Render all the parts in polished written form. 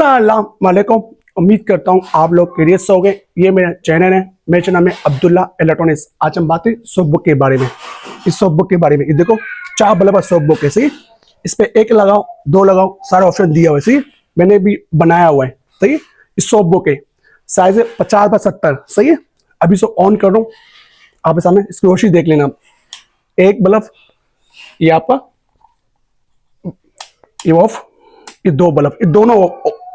अस्सलाम वालेकुम। उम्मीद करता हूँ आप लोग खैरियत से होंगे। ये मेरा चैनल है, मेरे चैनल में अब्दुल्ला इलेक्ट्रॉनिक्स। आज हम बात करें सॉफ्ट बुक के बारे में। इस सॉफ्ट बुक के बारे में ये देखो 4 बल्ब सॉफ्ट बुक है, सही। इस पे 1 लगाओ, 2 लगाओ, सारा ऑप्शन दिया हुआ है, सही। मैंने भी बनाया हुआ है, सही। इस सॉफ्ट बुक है, साइज है 50x70, सही है। अभी इसको ऑन कर रहा हूँ, आप सामने इसकी रोशनी देख लेना। एक बल्ब ये आपका, ये ऑफ, ये 2 बल्ब, ये दोनों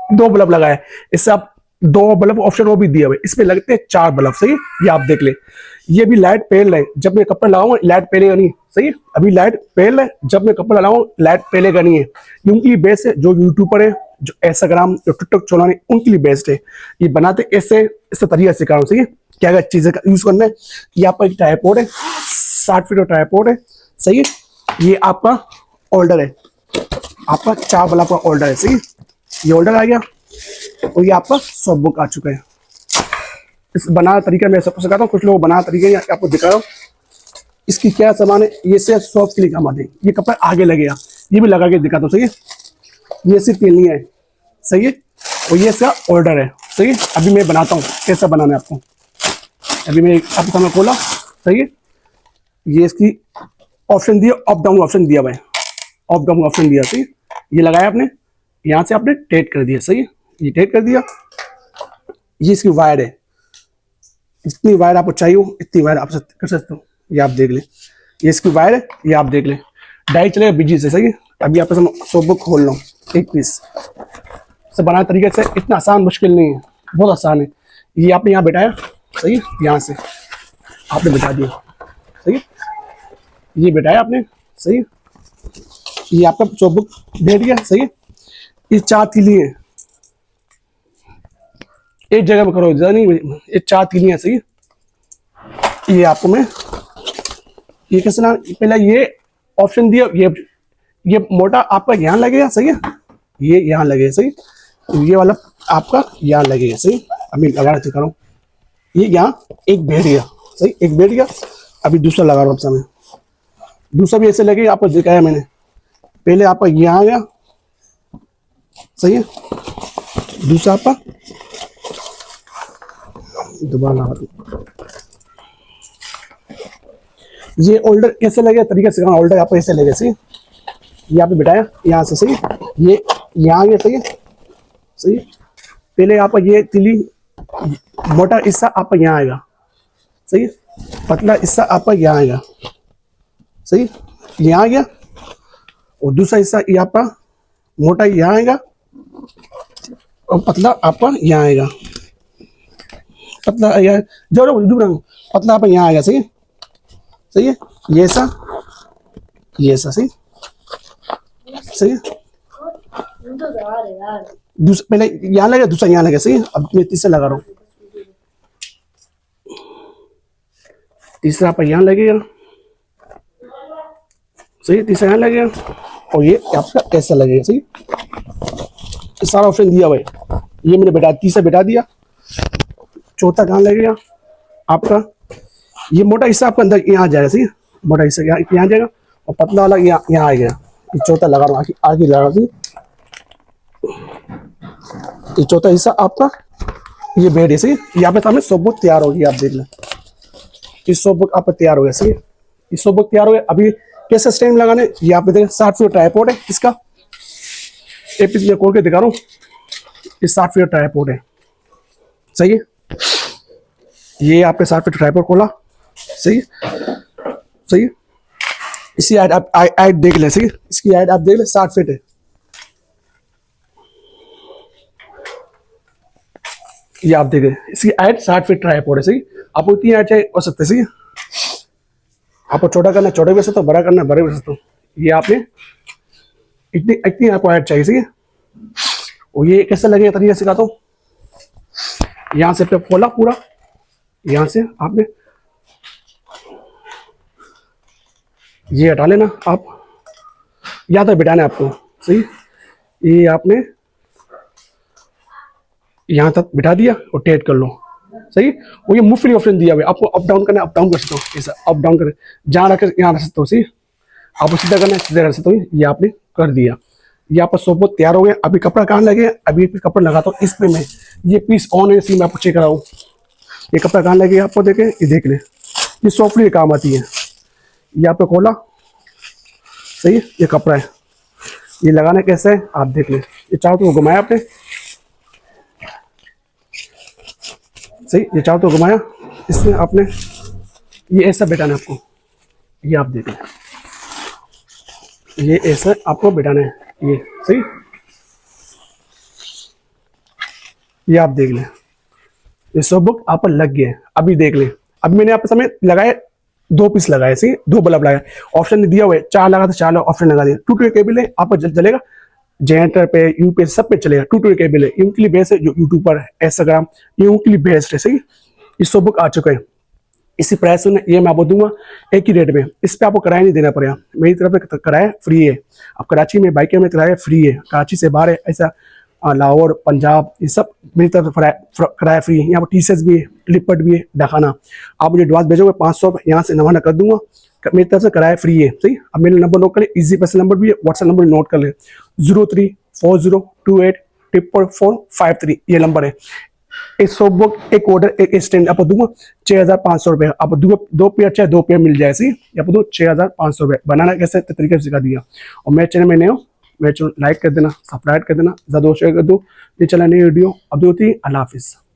2 बल्ब लगाए। इससे आप 2 बल्ब ऑप्शन वो भी दिए हुए, इसमें लगते हैं 4 बल्ब, सही। ये आप देख ले, ये भी लाइट पहल है। जब मैं कपड़ा लगाऊंगा लाइट पहलेगा नहीं, सही। अभी लाइट पहल है, जब मैं कपड़ा लगाऊंगा लाइट पहलेगा नहीं है। उनके लिए बेस्ट है, जो यूट्यूबर है, जो इंस्टाग्राम, जो टिकटॉक चलाने, उनके लिए बेस्ट है। ये बनाते ऐसे इस तरीका सिखा रहा हूँ, सही है। क्या क्या चीजें का यूज करना है। ये आपका एक ट्राइपॉड है, 60 फीट का ट्राइपॉड है, सही है। ये आपका होल्डर है, आपका 4 बल्ब का होल्डर है, सही। ये होल्डर आ गया और ये आपका सॉफ्ट बुक आ चुका है। इस बना तरीका मैं सबको सिखाता हूँ, कुछ लोग बना तरीके आपको दिखा रहा हूँ। इसकी क्या सामान है, ये सिर्फ सॉफ्ट के लिए काम आते हैं। ये कपड़ा आगे लगेगा, ये भी लगा के दिखाता हूँ, सही है। ये सिर्फ तेलियां है, सही है। और ये इसका होल्डर है, सही है। अभी मैं बनाता हूँ कैसा बनाना है आपको। अभी मैं आपके सामने खोला, सही है। ये इसकी ऑप्शन दिया, अप डाउन ऑप्शन दिया हुआ है, अप डाउन ऑप्शन दिया, सही। ये लगाया आपने, यहाँ से आपने टाइट कर दिया, सही है। ये टाइट कर दिया। ये इसकी वायर है, जितनी वायर आपको चाहिए हो इतनी वायर आप कर सकते हो। ये आप देख ले, ये इसकी वायर है, ये आप देख ले। डाई चलेगा बिजी से, सही है। अभी आप सॉफ्ट बुक खोल लो, एक पीस से बनाने तरीके से। इतना आसान मुश्किल नहीं है, बहुत आसान है। ये आपने यहाँ बैठाया, सही है। यहाँ से आपने बैठा दिया, सही है। ये बैठाया आपने, सही है। ये आपका सॉफ्ट बुक बैठ गया, सही है। ये 4 तीली है, एक जगह में करो, ज्यादा नहीं। ये 4 तीली है, सही है। ये आपको मैं ये कैसे ना, पहले ये ऑप्शन दिया। ये मोटा आपका यहाँ लगेगा, सही है। ये यहाँ लगेगा, सही। ये वाला आपका यहाँ लगेगा, सही। अभी लगा रहे करो, ये यहाँ एक बैठ गया, सही। एक बैठ गया। अभी दूसरा लगा रहा हूँ सामने, दूसरा भी ऐसे लगेगा, आपको दिखाया मैंने। पहले आपका यहाँ आ गया, सही है। दूसरा आपका दोबारा ये होल्डर कैसे लगे तरीके से, होल्डर आपको ऐसे लगे, सही। ये आपने बिठाया यहाँ से, सही। ये यहाँ आ गया, सही है, सही। पहले आपका ये तिली मोटा हिस्सा आपका यहाँ आएगा, सही है। पतला हिस्सा आपका यहाँ आएगा, सही। यहाँ आ गया। और दूसरा हिस्सा ये आपका मोटा यहाँ आएगा और पतला आपका यहाँ आएगा। पतला यहाँ जो पतला आपका यहाँ आएगा, सही, सही है। ये ऐसा, ये ऐसा, सही, सही है। पहले यहाँ लगा, दूसरा यहाँ लगा, सही। अब मैं तीसरा लगा रहा हूँ, तीसरा आपका यहाँ लगेगा, सही। तीसरा यहाँ लगेगा और ये आपका ऐसा लगेगा, सही। सारा ऑप्शन दिया हुआ है। ये मैंने बैठा, तीसरा बैठा दिया। चौथा कहाँ लगेगा आपका, ये मोटा हिस्सा आपका अंदर यहाँ आ जाएगा, सही। मोटा हिस्सा यहाँ आ जाएगा और पतला वाला यहाँ आ गया। ये चौथा लगा रहा हूँ, आगे लगा रहा हूँ। ये चौथा हिस्सा आपका ये बेड है, सही। यहाँ पे सामने सॉफ्ट बुक तैयार होगी, आप देख लें। इस सॉफ्ट बुक आपका तैयार हो गया, सही। इस सॉफ्ट बुक तैयार हो गया। अभी कैसे स्टैंड लगाने, ये आप देखें। 60 फीट ट्राइपॉड है इसका, एक पीस मैं खोल के दिखा रहा हूँ। ये 60 फीट ट्राइपॉड है, सही है। ये आपके 60 फीट ट्राइपॉड खोला, सही, सही है। इसकी हाइट आप हाइट देख ले, सही। इसकी हाइट आप देख ले, 60 फीट है। ये आप देखें, इसकी हाइट 60 फीट ट्राइपॉड है, सही। आपको इतनी हाइट चाहिए हो सकते, सही। आपको छोटा करना छोटा भी सकते हो, बड़ा करना बड़े भी सकते हो। ये आपने इतनी इतनी आपको हाइट चाहिए, सही है। और ये कैसे लगेगा तरीका सिखाता हूँ। यहाँ से पे खोला पूरा, यहाँ से आपने ये हटा लेना। आप यहाँ तक बिठाना है आपको, सही। ये आपने यहाँ तक बिठा दिया और टाइट कर लो, सही। और ये मूव फ्री ऑप्शन दिया हुआ है, आपको अप डाउन करना है, अप डाउन कर सकते हो। ऐसा अप डाउन कर, जहाँ रखकर यहाँ रख सकते हो, सही। आपको सीधा करना है, सीधा कर सकते हो। ये आपने कर दिया। ये आपका सोप तैयार हो गया। अभी कपड़ा कहाँ लगे, अभी एक कपड़ा लगाता हूँ इस पे मैं, ये पीस ऑन है इसलिए मैं आपको चेक कराऊँ। ये कपड़ा कहाँ लगे आपको देखे, ये देख ले, ये सॉफ्टली काम आती है। ये आपको खोला, सही है, ये कपड़ा है, ये लगाना कैसे है आप देख लें। ये चारों तो घुमाया आपने, सही, ये चारों तो घुमाया, इसमें आपने ये ऐसा बैठाना है आपको, ये आप देख लें, ये ऐसा आपको बैठाना है, ये सही, ये आप देख लें, ये सब बुक आप पर लग गया है। अभी देख लें, अभी मैंने आपके सामने लगाए 2 पीस लगाए, सही, 2 बल्ब लगाए, ऑप्शन दिया हुआ है 4 लगा तो 4 ऑप्शन लगा दिया। 2 केबल है, आपको चलेगा जनरेटर पे, यू पे, सब पे चलेगा। 2 केबल है, इनके लिए बेस्ट है, जो यूट्यूब पर इंस्टाग्राम, ये उनके लिए बेस्ट है, सही। ये सब बुक आ चुका है, इसी प्राइस में ये मैं आपको दूंगा एक ही रेट में। इस पे आपको किराया नहीं देना पड़ेगा, मेरी तरफ से किराया फ्री है। अब कराची में बाइक में किराया फ्री है, कराची से बाहर है ऐसा लाहौर, पंजाब, ये सब मेरी तरफ से किराया फ्री है। यहाँ पर टी शर्ट भी है, लिपट भी है, डखाना। आप मुझे एडवांस भेजोगे 500, यहाँ से नवाना कर दूंगा, मेरी तरफ से किराया फ्री है, सही। अब मेरा नंबर नोट कर ले, इजी पैसे नंबर भी है, व्हाट्सएप नंबर नोट कर ले, 0340284453, ये नंबर है। एक सॉफ्ट बुक, एक ऑर्डर, एक स्टैंड आपको दूंगा 6500 रुपये। आप दो पेयर चाहे 2 पेयर मिल जाए, सही। आपको दो 6500 रुपये। बनाना कैसे तरीके से सिखा दिया। और मेरे चैनल में नए हो, मेरे चैनल लाइक कर देना, सब्सक्राइब कर देना, ज़्यादा शेयर कर दो। ये चला नई वीडियो अब होती है। अल्लाह हाफिज़।